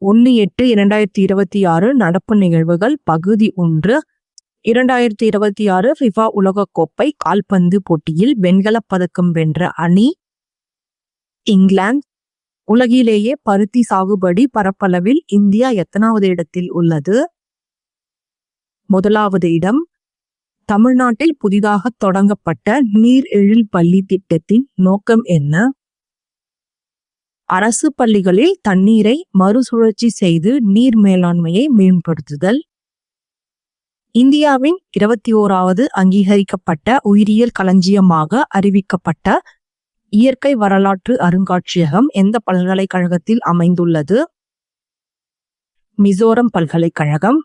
1/8/2026 நடப்பு நிகழ்வுகள் பகுதி 1. 2026 ஃபிஃபா உலகக்கோப்பை கால்பந்து போட்டியில் வெண்கலப் பதக்கம் வென்ற அணி இங்கிலாந்து. உலகிலேயே பருத்தி சாகுபடி பரப்பளவில் இந்தியா எத்தனாவது இடத்தில் உள்ளது? 1வது இடம். தமிழ்நாட்டில் புதிதாக தொடங்கப்பட்ட நீர் எழில் பள்ளி திட்டத்தின் நோக்கம் என்ன? அரசு பள்ளிகளில் தண்ணீரை மறுசுழற்சி செய்து நீர் மேலாண்மையை மேம்படுத்துதல். இந்தியாவின் 21வது அங்கீகரிக்கப்பட்ட உயிரியல் களஞ்சியமாக அறிவிக்கப்பட்ட இயற்கை வரலாற்று அருங்காட்சியகம் எந்த பல்கலைக்கழகத்தில் அமைந்துள்ளது? மிசோரம் பல்கலைக்கழகம்.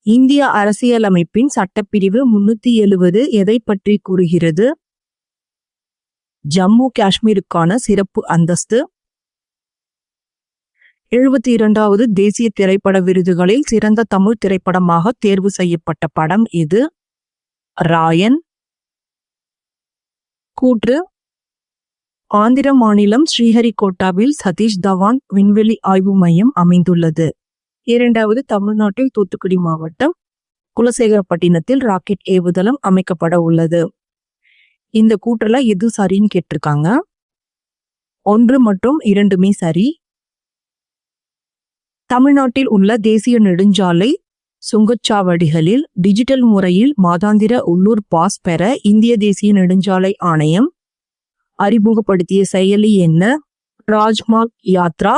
இந்திய அரசியலமைப்பின் சட்டப்பிரிவு 370 எதை பற்றி கூறுகிறது? ஜம்மு காஷ்மீருக்கான சிறப்பு அந்தஸ்து. 72வது தேசிய திரைப்பட விருதுகளில் சிறந்த தமிழ் திரைப்படமாக தேர்வு செய்யப்பட்ட படம் எது? ராயன். கூற்று. ஆந்திர மாநிலம் ஸ்ரீஹரிகோட்டாவில் சதீஷ் தவான் விண்வெளி ஆய்வு மையம் அமைந்துள்ளது. 2வது தமிழ்நாட்டில் தூத்துக்குடி மாவட்டம் குலசேகரப்பட்டினத்தில் ராக்கெட் ஏவுதளம் அமைக்கப்பட உள்ளது. இந்த கூற்றுல எது சரின்னு கேட்டிருக்காங்க. 1 மற்றும் 2மே சரி. தமிழ்நாட்டில் உள்ள தேசிய நெடுஞ்சாலை சுங்கச்சாவடிகளில் டிஜிட்டல் முறையில் மாதாந்திர உள்ளூர் பாஸ் பெற இந்திய தேசிய நெடுஞ்சாலை ஆணையம் அறிமுகப்படுத்திய செயலி என்ன? ராஜ்மார்க் யாத்ரா,